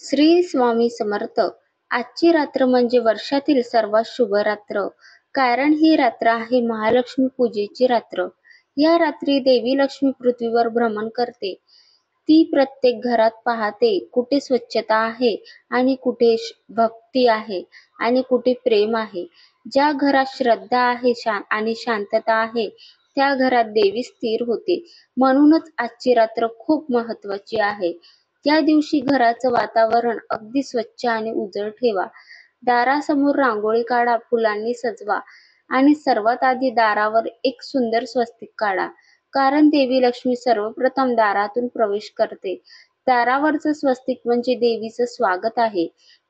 श्री स्वामी समर्थ. आजची रात्र म्हणजे वर्षातील सर्वात शुभ रात्र. कारण ही रात्र आहे महालक्ष्मी पूजेची रात्र. या रात्री देवी लक्ष्मी पृथ्वीवर भ्रमण करते. ती प्रत्येक घरात पाहते कुठे स्वच्छता आहे आणि कुठे भक्ती आहे आणि कुठे प्रेम आहे. ज्या घरात श्रद्धा आहे आणि शांतता आहे त्या घरात देवी स्थिर होते. म्हणूनच आजची रात्र खूप महत्वाची आहे. या दिवशी घराचं वातावरण अगदी स्वच्छ आणि उजळ ठेवा. दारासमोर रांगोळी काढा, फुलांनी सजवा आणि सर्वात आधी दारावर एक सुंदर स्वस्तिक काढा. कारण देवी लक्ष्मी सर्वप्रथम दारातून प्रवेश करते. दारावरचं स्वस्तिक म्हणजे देवीचं स्वागत आहे.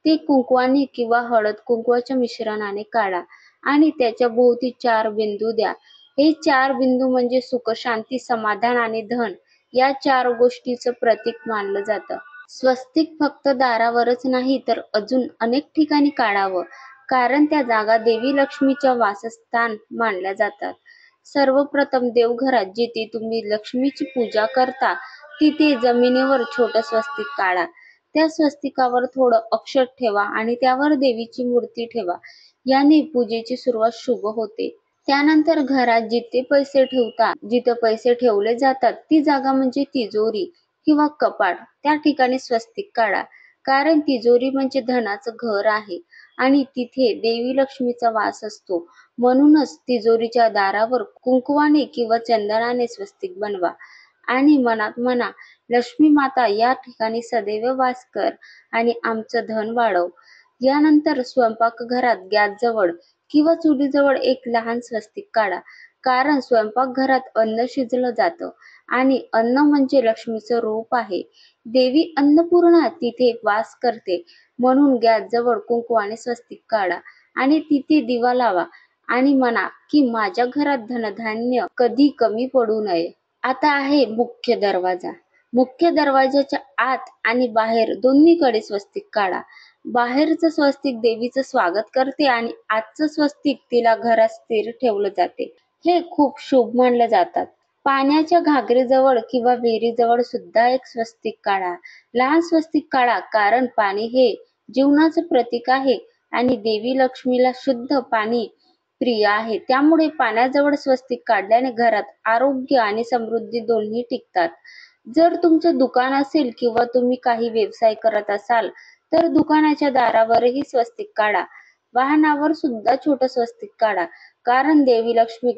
ते कुंकवाने किंवा हळद कुंकवाच्या मिश्रणाने काढा आणि त्याच्या भोवती 4 बिंदू द्या. हे 4 बिंदू म्हणजे सुख, शांती, समाधान आणि धन या 4 गोष्टीचं प्रतीक मानलं जातं. स्वस्तिक फक्त दारावरच नाही तर अजून अनेक ठिकाणी काढावं. कारण त्या जागा देवी लक्ष्मीच्या वासस्थान मानल्या जातात. सर्वप्रथम देवघरात जिथे तुम्ही लक्ष्मीची पूजा करता तिथे जमिनीवर छोटं स्वस्तिक काढा. त्या स्वस्तिकावर थोडं अक्षत ठेवा आणि त्यावर देवीची मूर्ती ठेवा. याने पूजेची सुरुवात शुभ होते. त्यानंतर घरात जिथे पैसे ठेवले जातात ती जागा म्हणजे तिजोरी किंवा कपाट, त्या ठिकाणी स्वस्तिक काढा. कारण तिजोरी म्हणजे धनाचं घर आहे आणि तिथे देवी लक्ष्मीचा वास असतो. म्हणूनच तिजोरीच्या दारावर कुंकवाने किंवा चंदनाने स्वस्तिक बनवा आणि मनात म्हणा, लक्ष्मी माता या ठिकाणी सदैव वास कर आणि आमचं धन वाढव. यानंतर स्वयंपाकघरात गॅसजवळ किंवा चुलीजवळ एक लहान स्वस्तिक काढा. कारण स्वयंपाकघरात अन्न शिजलं जातं आणि अन्न म्हणजे लक्ष्मीचं रूप आहे. देवी अन्नपूर्णा तिथे वास करते. म्हणून गॅसजवळ कुंकवाने स्वस्तिक काढा आणि तिथे दिवा लावा आणि म्हणा की माझ्या घरात धनधान्य कधी कमी पडू नये. आता आहे मुख्य दरवाजा. मुख्य दरवाजाच्या आत आणि बाहेर दोन्हीकडे स्वस्तिक काढा. बाहेरचं स्वस्तिक देवीचं स्वागत करते आणि आतचं स्वस्तिक तिला घरात स्थिर ठेवलं जाते. हे खूप शुभ मानलं जातात. पाण्याच्या घागरीजवळ किंवा विहिरीजवळ सुद्धा एक स्वस्तिक काढा. लहान स्वस्तिक काढा कारण पाणी हे जीवनाचं प्रतीक आहे आणि देवी लक्ष्मीला शुद्ध पाणी प्रिय आहे. त्यामुळे पाण्याजवळ स्वस्तिक काढल्याने घरात आरोग्य आणि समृद्धी दोन्ही टिकतात. जर तुमचं दुकान असेल किंवा तुम्ही काही व्यवसाय करत असाल तर दुकानाच्या दारावरही स्वस्तिक काढा. वाहनावर सुद्धा छोटं स्वस्तिक काढा. कारण देवी लक्ष्मी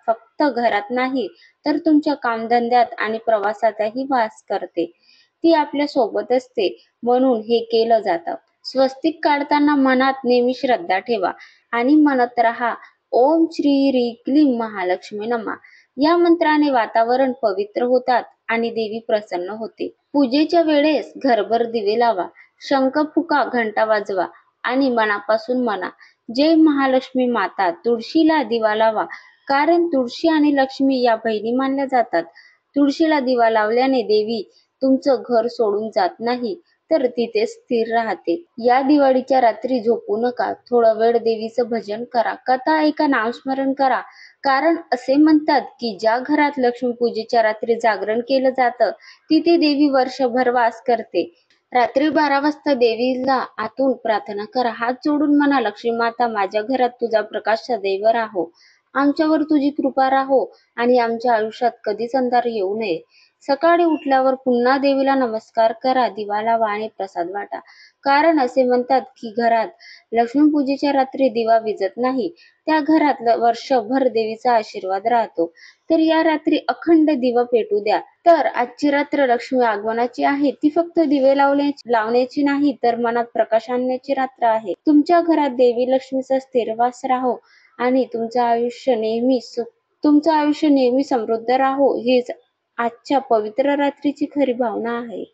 फक्त घरात नाही तर तुमच्या कामधंद्यात आणि प्रवासातही वास करते. ती आपल्या सोबत असते म्हणून हे केलं जातं. स्वस्तिक काढताना मनात नेहमी श्रद्धा ठेवा आणि म्हणत राहा, ओम श्री री क्लीम महालक्ष्मी नमः. या मंत्राने वातावरण पवित्र होतात आणि देवी प्रसन्न होते. पूजेच्या वेळेस घरभर दिवे लावा, शंख फुका, घंटा वाजवा आणि मनापासून म्हणा, जय महालक्ष्मी माता. तुळशीला दिवा लावा कारण तुळशी आणि लक्ष्मी या बहिणी मानल्या जातात. तुळशीला दिवा लावल्याने देवी तुमचं घर सोडून जात नाही तर तिथे स्थिर राहते. या दिवाळीच्या रात्री झोपू नका. थोडा वेळ देवीचं भजन करा, कथा ऐका, नामस्मरण करा. कारण असे म्हणतात की ज्या घरात लक्ष्मी पूजेच्या रात्री जागरण केलं जातं तिथे देवी वर्षभर वास करते. रात्री 12 वाजता देवीला आतून प्रार्थना करा. हात जोडून म्हणा, लक्ष्मी माता माझ्या घरात तुझा प्रकाश सदैव राहो, आमच्यावर तुझी कृपा राहो आणि आमच्या आयुष्यात कधीच अंधार येऊ नये. सकाळी उठल्यावर पुन्हा देवीला नमस्कार करा, दिवा लावा आणि प्रसाद वाटा. कारण असे म्हणतात की घरात लक्ष्मीपूजेच्या रात्री दिवा विझत नाही त्या घरात वर्षभर देवीचा आशीर्वाद राहतो. तर या रात्री अखंड दिवा पेटू द्या. तर आजची रात्र लक्ष्मी आगमनाची आहे. ती फक्त दिवे लावण्याची नाही तर मनात प्रकाश आणण्याची रात्र आहे. तुमच्या घरात देवी लक्ष्मीचा स्थिर वास राहो आणि तुमचं आयुष्य नेहमी समृद्ध राहो. हीच आजच्या पवित्र रात्रीची खरी भावना आहे.